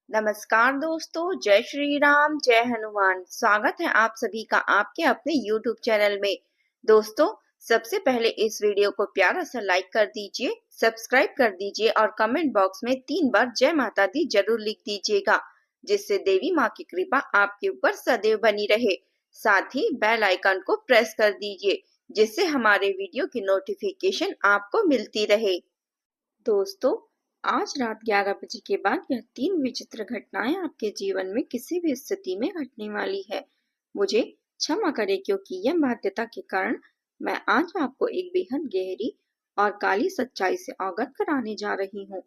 नमस्कार दोस्तों, जय श्री राम, जय हनुमान। स्वागत है आप सभी का आपके अपने YouTube चैनल में। दोस्तों, सबसे पहले इस वीडियो को प्यारा सा लाइक कर दीजिए, सब्सक्राइब कर दीजिए और कमेंट बॉक्स में 3 बार जय माता दी जरूर लिख दीजिएगा, जिससे देवी माँ की कृपा आपके ऊपर सदैव बनी रहे। साथ ही बेल आइकन को प्रेस कर दीजिए, जिससे हमारे वीडियो की नोटिफिकेशन आपको मिलती रहे। दोस्तों, आज रात 11 बजे के बाद यह 3 विचित्र घटनाएं आपके जीवन में किसी भी स्थिति में घटने वाली है। मुझे क्षमा करें, क्योंकि यह बाध्यता के कारण मैं आज आपको एक बेहद गहरी और काली सच्चाई से अवगत कराने जा रही हूँ।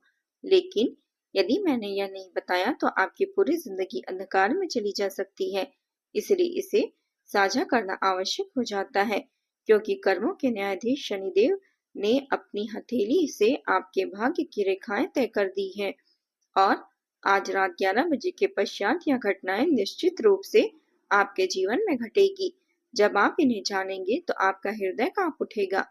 लेकिन यदि मैंने यह नहीं बताया तो आपकी पूरी जिंदगी अंधकार में चली जा सकती है। इसलिए इसे साझा करना आवश्यक हो जाता है, क्योंकि कर्मों के न्यायाधीश शनिदेव ने अपनी हथेली से आपके भाग्य की रेखाएं तय कर दी है और आज रात 11 बजे के पश्चात यह घटनाएं निश्चित रूप से आपके जीवन में घटेगी। जब आप इन्हें जानेंगे तो आपका हृदय कांप उठेगा।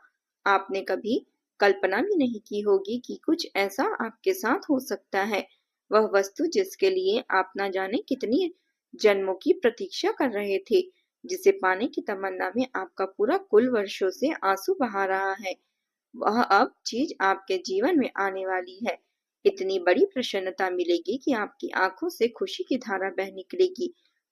आपने कभी कल्पना भी नहीं की होगी कि कुछ ऐसा आपके साथ हो सकता है। वह वस्तु जिसके लिए आप न जाने कितनी जन्मों की प्रतीक्षा कर रहे थे, जिसे पाने की तमन्ना में आपका पूरा कुल वर्षों से आंसू बहा रहा है, वह अब चीज आपके जीवन में आने वाली है। इतनी बड़ी प्रसन्नता मिलेगी कि आपकी आंखों से खुशी की धारा बह निकलेगी।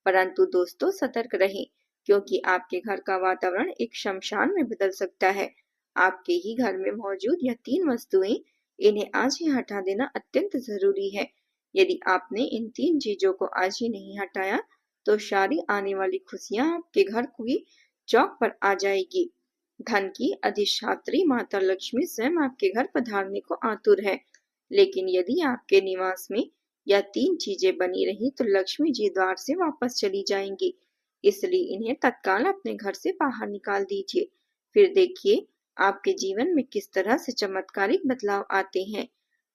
परंतु दोस्तों, सतर्क रहें, क्योंकि आपके घर का वातावरण एक शमशान में बदल सकता है। आपके ही घर में मौजूद यह 3 वस्तुएं, इन्हें आज ही हटा देना अत्यंत जरूरी है। यदि आपने इन 3 चीजों को आज ही नहीं हटाया तो सारी आने वाली खुशियां आपके घर की चौक पर आ जाएगी। धन की अधिष्ठात्री माता लक्ष्मी स्वयं आपके घर पधारने को आतुर है। लेकिन यदि आपके निवास में यह 3 चीजें बनी रही तो लक्ष्मी जी द्वार से वापस चली जाएंगी। इसलिए इन्हें तत्काल अपने घर से बाहर निकाल दीजिए। फिर देखिए आपके जीवन में किस तरह से चमत्कारिक बदलाव आते हैं।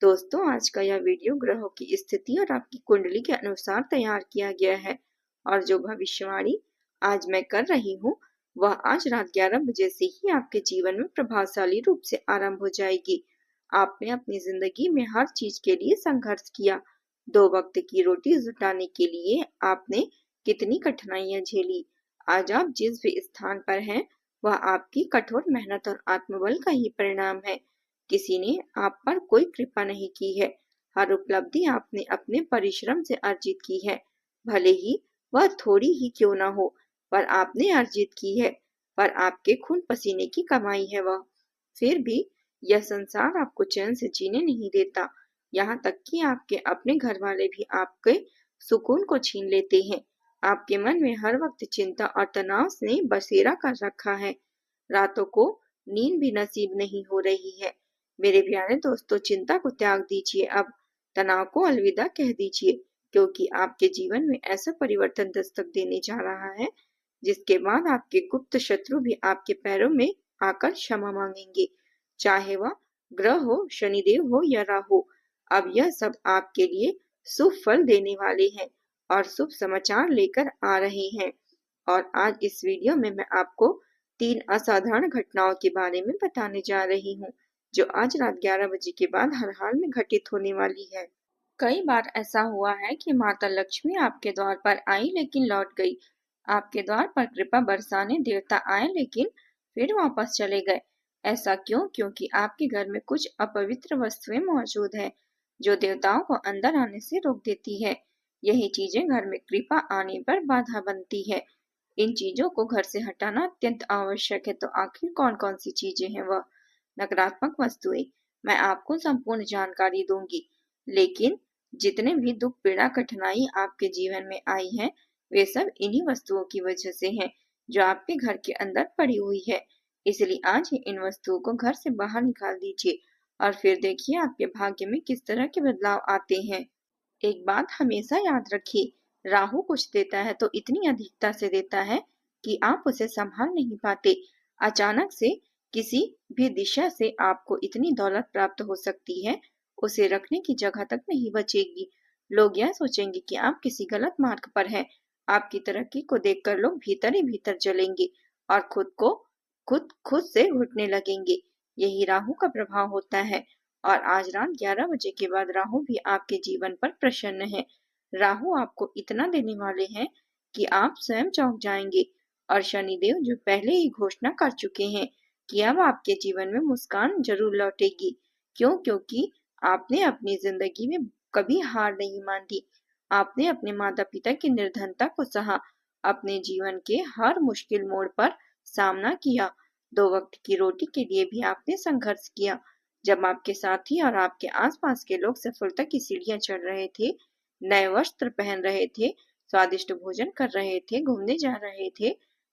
दोस्तों, आज का यह वीडियो ग्रहों की स्थिति और आपकी कुंडली के अनुसार तैयार किया गया है और जो भविष्यवाणी आज मैं कर रही हूँ वह आज रात 11 बजे से ही आपके जीवन में प्रभावशाली रूप से आरंभ हो जाएगी। आपने अपनी जिंदगी में हर चीज के लिए संघर्ष किया। 2 वक्त की रोटी जुटाने के लिए आपने कितनी कठिनाइयां झेली। आज आप जिस भी स्थान पर हैं, वह आपकी कठोर मेहनत और आत्मबल का ही परिणाम है। किसी ने आप पर कोई कृपा नहीं की है। हर उपलब्धि आपने अपने परिश्रम से अर्जित की है, भले ही वह थोड़ी ही क्यों न हो, पर आपने अर्जित की है, पर आपके खून पसीने की कमाई है वह। फिर भी यह संसार आपको चैन से जीने नहीं देता। यहाँ तक कि आपके अपने घर वाले भी आपके सुकून को छीन लेते हैं। आपके मन में हर वक्त चिंता और तनाव ने बसेरा कर रखा है। रातों को नींद भी नसीब नहीं हो रही है। मेरे प्यारे दोस्तों, चिंता को त्याग दीजिए अब। तनाव को अलविदा कह दीजिए, क्योंकि आपके जीवन में ऐसा परिवर्तन दस्तक देने जा रहा है जिसके बाद आपके गुप्त शत्रु भी आपके पैरों में आकर क्षमा मांगेंगे। चाहे वह ग्रह हो, शनिदेव हो या राहु, अब यह सब आपके लिए शुभ फल देने वाले हैं और शुभ समाचार लेकर आ रहे हैं। और आज इस वीडियो में मैं आपको 3 असाधारण घटनाओं के बारे में बताने जा रही हूँ, जो आज रात 11 बजे के बाद हर हाल में घटित होने वाली है। कई बार ऐसा हुआ है कि माता लक्ष्मी आपके द्वार पर आई लेकिन लौट गई। आपके द्वार पर कृपा बरसाने देवता आए लेकिन फिर वापस चले गए। ऐसा क्यों? क्योंकि आपके घर में कुछ अपवित्र वस्तुएं मौजूद है, जो देवताओं को अंदर आने से रोक देती है। यही चीजें घर में कृपा आने पर बाधा बनती है। इन चीजों को घर से हटाना अत्यंत आवश्यक है। तो आखिर कौन कौन सी चीजें हैं वह? नकारात्मक वस्तुएं। मैं आपको संपूर्ण जानकारी दूंगी, लेकिन जितने भी दुख, पीड़ा, कठिनाई आपके जीवन में आई है, वे सब इन्हीं वस्तुओं की वजह से हैं, जो आपके घर के अंदर पड़ी हुई है। इसलिए आज ही इन वस्तुओं को घर से बाहर निकाल दीजिए और फिर देखिए आपके भाग्य में किस तरह के बदलाव आते हैं। एक बात हमेशा याद रखिए, राहु कुछ देता है तो इतनी अधिकता से देता है कि आप उसे संभाल नहीं पाते। अचानक से किसी भी दिशा से आपको इतनी दौलत प्राप्त हो सकती है, उसे रखने की जगह तक नहीं बचेगी। लोग यह सोचेंगे कि आप किसी गलत मार्ग पर हैं। आपकी तरक्की को देखकर लोग भीतर ही भीतर जलेंगे और खुद से घुटने लगेंगे। यही राहु का प्रभाव होता है। और आज रात 11 बजे के बाद राहु भी आपके जीवन पर प्रसन्न है। राहु आपको इतना देने वाले हैं कि आप स्वयं चौंक जाएंगे। और शनिदेव जो पहले ही घोषणा कर चुके हैं कि अब आपके जीवन में मुस्कान जरूर लौटेगी। क्यों? क्योंकि आपने अपनी जिंदगी में कभी हार नहीं मानी। आपने अपने माता पिता की निर्धनता को सहा, अपने जीवन के हर मुश्किल मोड़ पर सामना किया। 2 वक्त की रोटी के लिए भी आपने संघर्ष किया। जब आपके साथी और आपके आसपास के लोग सफलता की सीढ़ियां चढ़ रहे थे, नए वस्त्र पहन रहे थे, स्वादिष्ट भोजन कर रहे थे, घूमने जा रहे थे,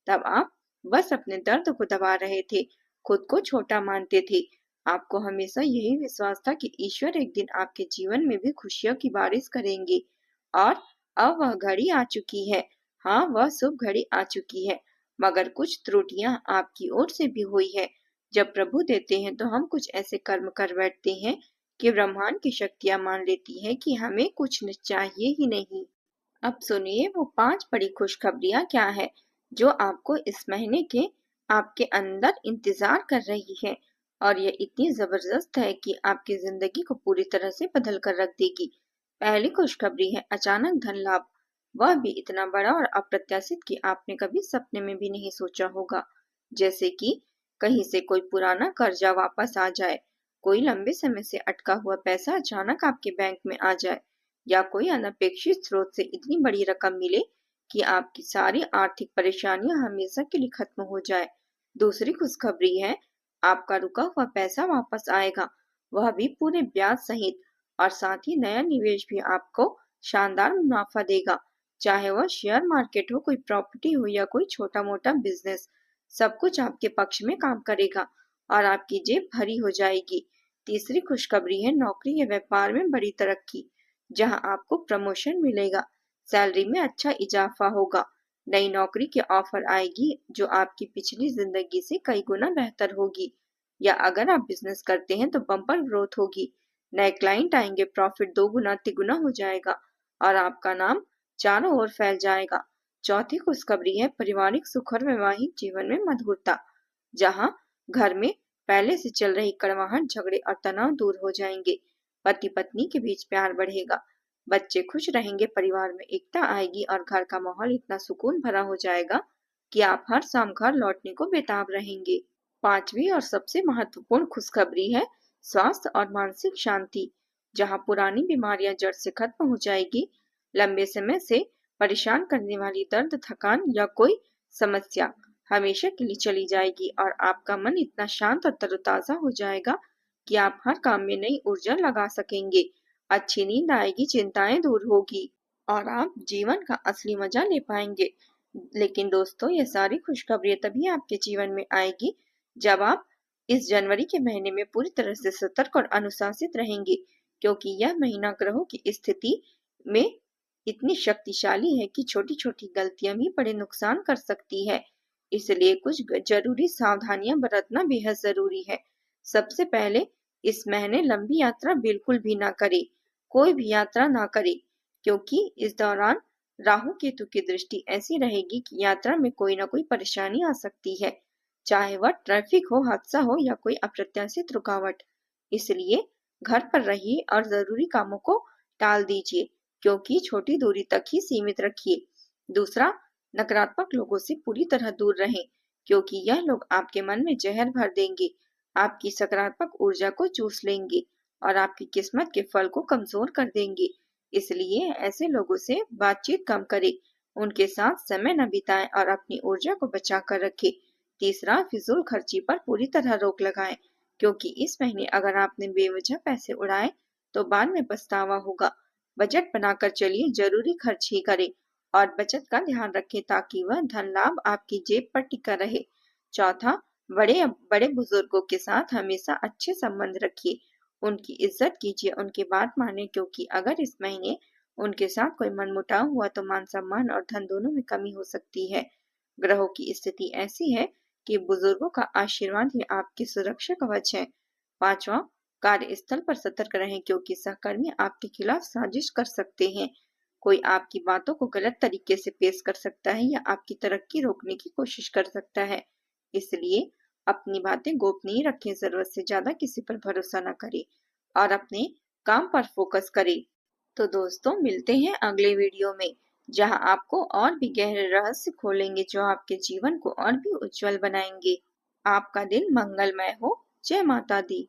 तब आप बस अपने दर्द को दबा रहे थे, खुद को छोटा मानते थे। आपको हमेशा यही विश्वास था कि ईश्वर एक दिन आपके जीवन में भी खुशियों की बारिश करेंगे। और अब वह घड़ी आ चुकी है। हाँ, वह शुभ घड़ी आ चुकी है, मगर कुछ त्रुटियां आपकी ओर से भी हुई है। जब प्रभु देते हैं तो हम कुछ ऐसे कर्म कर बैठते हैं कि ब्रह्मांड की शक्तियां मान लेती हैं कि हमें कुछ चाहिए ही नहीं। अब सुनिए वो 5 बड़ी खुशखबरियां क्या है जो आपको इस महीने के आपके अंदर इंतजार कर रही है। और यह इतनी जबरदस्त है कि आपकी जिंदगी को पूरी तरह से बदल कर रख देगी। पहली खुशखबरी है अचानक धन लाभ। वह भी इतना बड़ा और अप्रत्याशित कि आपने कभी सपने में भी नहीं सोचा होगा। जैसे कि कहीं से कोई पुराना कर्जा वापस आ जाए, कोई लंबे समय से अटका हुआ पैसा अचानक आपके बैंक में आ जाए, या कोई अनपेक्षित स्रोत से इतनी बड़ी रकम मिले कि आपकी सारी आर्थिक परेशानियां हमेशा के लिए खत्म हो जाए। दूसरी खुशखबरी है आपका रुका हुआ पैसा वापस आएगा, वह भी पूरे ब्याज सहित। और साथ ही नया निवेश भी आपको शानदार मुनाफा देगा, चाहे वह शेयर मार्केट हो, कोई प्रॉपर्टी हो या कोई छोटा मोटा बिजनेस। सब कुछ आपके पक्ष में काम करेगा और आपकी जेब भरी हो जाएगी। तीसरी खुशखबरी है नौकरी या व्यापार में बड़ी तरक्की, जहां आपको प्रमोशन मिलेगा, सैलरी में अच्छा इजाफा होगा, नई नौकरी की ऑफर आएगी जो आपकी पिछली जिंदगी से कई गुना बेहतर होगी। या अगर आप बिजनेस करते हैं तो बम्पर ग्रोथ होगी, नए क्लाइंट आएंगे, प्रॉफिट 2 गुना तिगुना हो जाएगा और आपका नाम चारों ओर फैल जाएगा। चौथी खुशखबरी है पारिवारिक सुख और वैवाहिक जीवन में मधुरता, जहां घर में पहले से चल रही कड़वाहट, झगड़े और तनाव दूर हो जाएंगे, पति पत्नी के बीच प्यार बढ़ेगा, बच्चे खुश रहेंगे, परिवार में एकता आएगी और घर का माहौल इतना सुकून भरा हो जाएगा कि आप हर शाम घर लौटने को बेताब रहेंगे। पांचवी और सबसे महत्वपूर्ण खुशखबरी है स्वास्थ्य और मानसिक शांति, जहां पुरानी बीमारियां जड़ से खत्म हो जाएगी, लंबे समय से परेशान करने वाली दर्द, थकान या कोई समस्या हमेशा के लिए चली जाएगी और आपका मन इतना शांत और तरोताजा हो जाएगा कि आप हर काम में नई ऊर्जा लगा सकेंगे। अच्छी नींद आएगी, चिंताएं दूर होगी और आप जीवन का असली मजा ले पाएंगे। लेकिन दोस्तों, ये सारी खुशखबरियां तभी आपके जीवन में आएगी जब आप इस जनवरी के महीने में पूरी तरह से सतर्क और अनुशासित रहेंगे, क्योंकि यह महीना ग्रहों की स्थिति में इतनी शक्तिशाली है कि छोटी छोटी गलतियां भी बड़े नुकसान कर सकती है। इसलिए कुछ जरूरी सावधानियां बरतना बेहद जरूरी है। सबसे पहले, इस महीने लंबी यात्रा बिल्कुल भी ना करे, कोई भी यात्रा ना करे, क्योंकि इस दौरान राहु केतु की दृष्टि ऐसी रहेगी कि यात्रा में कोई ना कोई परेशानी आ सकती है, चाहे वह ट्रैफिक हो, हादसा हो या कोई अप्रत्याशित रुकावट। इसलिए घर पर रहिए और जरूरी कामों को टाल दीजिए, क्योंकि छोटी दूरी तक ही सीमित रखिए। दूसरा, नकारात्मक लोगों से पूरी तरह दूर रहें, क्योंकि यह लोग आपके मन में जहर भर देंगे, आपकी सकारात्मक ऊर्जा को चूस लेंगे और आपकी किस्मत के फल को कमजोर कर देंगे। इसलिए ऐसे लोगों से बातचीत कम करें, उनके साथ समय न बिताएं और अपनी ऊर्जा को बचा कर रखें। तीसरा, फिजूल खर्ची पर पूरी तरह रोक लगाएं, क्योंकि इस महीने अगर आपने बेवजह पैसे उड़ाए तो बाद में पछतावा होगा। बजट बनाकर चलिए, जरूरी खर्च ही करें और बचत का ध्यान रखें ताकि वह धन लाभ आपकी जेब पर टिका रहे। चौथा, बड़े बड़े बुजुर्गों के साथ हमेशा अच्छे संबंध रखिए, उनकी इज्जत कीजिए, उनकी बात माने, क्योंकि अगर इस महीने उनके साथ कोई मनमुटाव हुआ तो मान सम्मान और धन दोनों में कमी हो सकती है। ग्रहों की स्थिति ऐसी है कि बुजुर्गों का आशीर्वाद ही आपकी सुरक्षा कवच है। पांचवा, कार्यस्थल पर सतर्क रहें, क्योंकि सहकर्मी आपके खिलाफ साजिश कर सकते हैं, कोई आपकी बातों को गलत तरीके से पेश कर सकता है या आपकी तरक्की रोकने की कोशिश कर सकता है। इसलिए अपनी बातें गोपनीय रखें, जरूरत से ज्यादा किसी पर भरोसा न करें और अपने काम पर फोकस करें। तो दोस्तों मिलते हैं अगले वीडियो में, जहां आपको और भी गहरे रहस्य खोलेंगे जो आपके जीवन को और भी उज्जवल बनाएंगे। आपका दिन मंगलमय हो। जय माता दी।